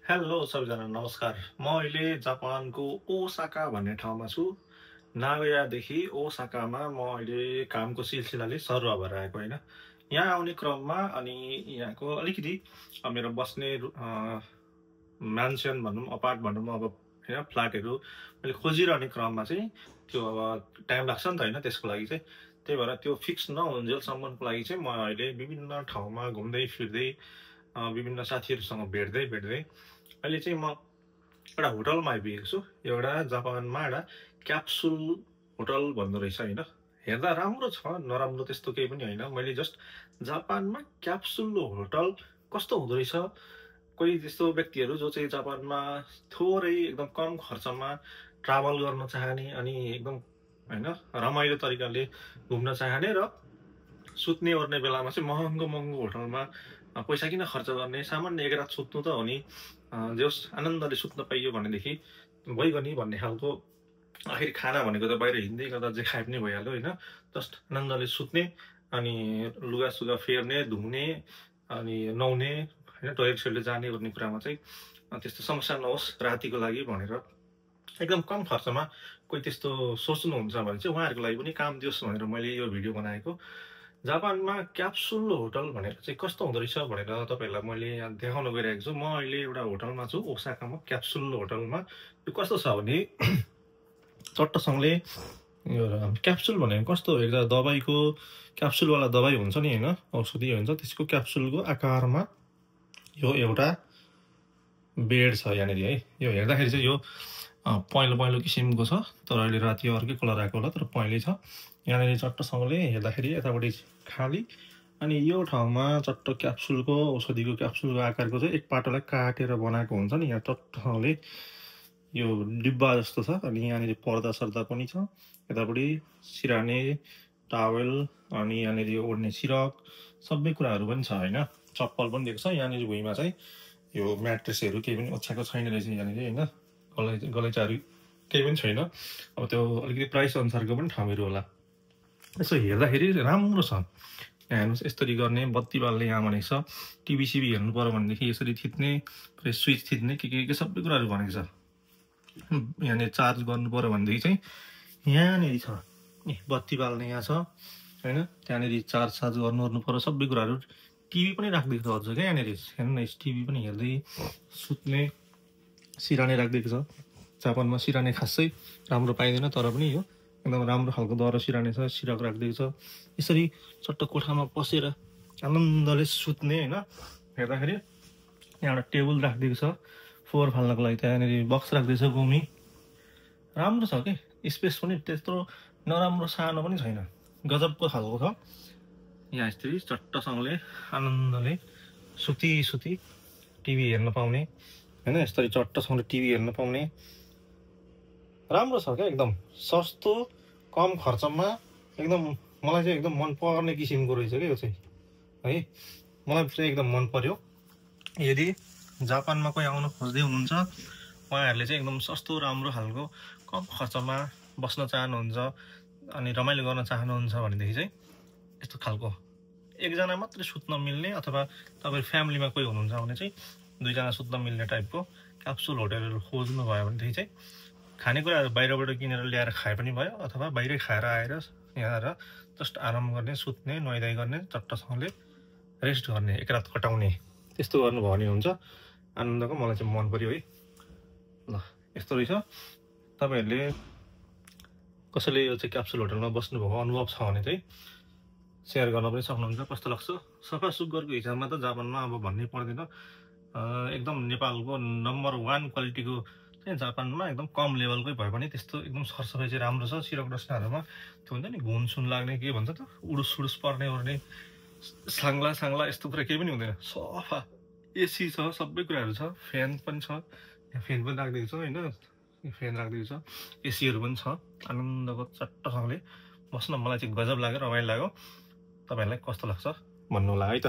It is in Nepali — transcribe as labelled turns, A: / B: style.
A: हेलो सबैजना नमस्कार। म अहिले जापानको ओसाका भन्ने ठाउँमा छु। नागोयादेखि ओसाकामा म अहिले कामको सिलसिलाले सरुवा भएर आएको होइन। यहाँ आउने क्रममा अनि यहाँको अलिकति मेरो बस्ने म्यान्सन भनौँ, अपार्ट भनौँ, अब होइन फ्ल्याटहरू मैले खोजिरहने क्रममा चाहिँ त्यो अब टाइम लाग्छ नि त होइन त्यसको लागि चाहिँ। त्यही भएर त्यो फिक्स नहुन्जेलसम्मको लागि चाहिँ म अहिले विभिन्न ठाउँमा घुम्दै फिर्दै विभिन्न साथीहरूसँग भेट्दै अहिले चाहिँ म एउटा होटलमा आइपुगेको छु। एउटा जापानमा एउटा क्याप्सुल होटल भन्दो रहेछ होइन। हेर्दा राम्रो छ, नराम्रो त्यस्तो केही पनि होइन। मैले जस्ट जापानमा क्याप्सुल होटल कस्तो हुँदो रहेछ, कोही त्यस्तो व्यक्तिहरू जो चाहिँ जापानमा थोरै एकदम कम खर्चमा ट्राभल गर्न चाहने अनि एकदम होइन रमाइलो तरिकाले घुम्न चाहने र सुत्ने ओर्ने बेलामा चाहिँ महँगो होटलमा पैसा किन खर्च गर्ने, सामान्य एक रात सुत्नु त हो नि, जस आनन्दले सुत्न पाइयो भनेदेखि भइगयो भन्ने खालको। आखिर खाना भनेको त बाहिर हिँड्दै गर्दा जे खाए पनि भइहाल्यो होइन। जस्ट आनन्दले सुत्ने अनि लुगासुगा फेर्ने, धुने अनि नुहाउने होइन, टोइलेट सोइलेट जाने गर्ने कुरामा चाहिँ त्यस्तो समस्या नहोस् रातिको लागि भनेर एकदम कम खर्चमा कोही त्यस्तो सोच्नुहुन्छ भने चाहिँ उहाँहरूको लागि पनि काम दियोस् भनेर मैले यो भिडियो बनाएको। जापानमा क्याप्सुल होटल भनेर चाहिँ कस्तो हुँदो रहेछ भनेर तपाईँहरूलाई मैले यहाँ देखाउन गइरहेको छु। म अहिले एउटा होटलमा छु, ओसाकामा क्याप्सुल होटलमा। यो कस्तो छ भने चट्टसँगले यो क्याप्सुल भनेको कस्तो, एउटा दबाईको क्याप्सुलवाला दबाई हुन्छ नि होइन, औषधि हुन्छ, त्यसको क्याप्सुलको आकारमा यो एउटा बेड छ यहाँनिर है। यो हेर्दाखेरि चाहिँ यो पहेँलो किसिमको छ, तर अहिले राति अर्कै कलर आएको होला, तर पहेँलै छ। यहाँनिर चट्टसँगले हेर्दाखेरि यतापट्टि खाली, अनि यो ठाउँमा चट्ट क्याप्सुलको औषधिको क्याप्सुलको आकारको चाहिँ एक पाटोलाई काटेर बनाएको हुन्छ नि। यहाँ चट्टसँगले यो डिब्बा जस्तो छ, अनि यहाँनिर पर्दा सर्दा पनि छ। यतापट्टि सिराने टावेल अनि यहाँनिर यो ओढ्ने सिरक सबै कुराहरू पनि छ होइन। चप्पल पनि दिएको छ। यहाँनिर भुइँमा चाहिँ यो म्याट्रेसहरू केही पनि ओछ्याएको छैन रहेछ यहाँनिर होइन, गलैँचाहरू केही पनि छैन। अब त्यो अलिकति प्राइस अनुसारको पनि ठाउँहरू होला। यसो हेर्दाखेरि राम्रो छ। यहाँ हेर्नुहोस्, यसरी गर्ने, बत्ती बाल्ने यहाँ भनेको छ। टिभी हेर्नु पऱ्यो भनेदेखि यसरी थिच्ने, स्विच थिच्ने के सबै कुराहरू भनेको छ। यहाँनिर चार्ज गर्नु पऱ्यो भनेदेखि चाहिँ यहाँनिर छ, बत्ती बाल्ने यहाँ छ होइन। त्यहाँनिर चार्ज गर्नु पऱ्यो सबै कुराहरू। टिभी पनि राखिदिएको छ अझ क्या यहाँनिर, हेर्नु न, टिभी पनि हेर्दै सुत्ने। सिराने राखिदिएको छ। जापानमा सिराने खासै राम्रो पाइँदैन, तर पनि यो एकदम राम्रो खालको दह्रो सिराने छ, सिरक राखिदिएको छ। यसरी चट्ट कोठामा पसेर आनन्दले सुत्ने होइन। हेर्दाखेरि यहाँ एउटा टेबल राखिदिएको छ फोहोर फाल्नको लागि, त्यहाँनिर बक्स राखिदिएको छ गोमी। राम्रो छ कि, स्पेस पनि त्यस्तो नराम्रो सानो पनि छैन, गजबको खालको छ। यहाँ यसरी चट्टसँगले आनन्दले सुती टिभी हेर्न पाउने होइन। यसरी चट्टसँगले टिभी हेर्न पाउने राम्रो छ क्या, एकदम सस्तो कम खर्चमा। एकदम मलाई चाहिँ एकदम मन पर्ने किसिमको रहेछ क्या यो चाहिँ है। मलाई चाहिँ एकदम मन पर्यो। यदि जापानमा कोही आउन खोज्दै हुनुहुन्छ, उहाँहरूले चाहिँ एकदम सस्तो राम्रो खालको कम खर्चमा बस्न चाहनुहुन्छ अनि रमाइलो गर्न चाहनुहुन्छ भनेदेखि चाहिँ यस्तो खालको एकजना मात्रै सुत्न मिल्ने, अथवा तपाईँ फ्यामिलीमा कोही हुनुहुन्छ भने चाहिँ दुईजना सुत्न मिल्ने टाइपको क्याप्सुल होटलहरू खोज्नु भयो भनेदेखि चाहिँ खानेकुराहरू बाहिरबाट किनेर ल्याएर खाए पनि भयो, अथवा बाहिरै खाएर आएर यहाँ आएर जस्ट आराम गर्ने, सुत्ने, नुहाइधुवाइ गर्ने, चट्टसँगले रेस्ट गर्ने, एक रात कटाउने, त्यस्तो गर्नुभयो भने हुन्छ आनन्दको। मलाई चाहिँ मन पर्यो है। ल यस्तो रहेछ। तपाईँहरूले कसैले यो चाहिँ क्याप्सुल होटलमा बस्नुभएको अनुभव छ भने चाहिँ सेयर गर्न पनि सक्नुहुन्छ। कस्तो लाग्छ सफा सुग्घरको हिसाबमा त जापानमा अब भन्नै पर्दैन, एकदम नेपालको नम्बर 1 क्वालिटीको चाहिँ जापानमा एकदम कम लेभलकै भए पनि त्यस्तो एकदम सरसफाइ चाहिँ राम्रो छ। सिरक डस्नाहरूमा त्यो हुन्छ नि घुनसुन लाग्ने, के भन्छ त, उडुस पर्ने ओर्ने, साङ्ला यस्तो कुरा केही पनि हुँदैन। सफा एसी छ, सबै कुराहरू छ, फ्यान पनि छ, फ्यान पनि राखिदिएको छ होइन, फ्यान राखिदिएको छ, एसीहरू पनि छ। आनन्दको चट्टसँगले बस्न मलाई चाहिँ गजब लाग्यो, रमाइलो लाग्यो। तपाईँहरूलाई कस्तो लाग्छ भन्नु होला है त।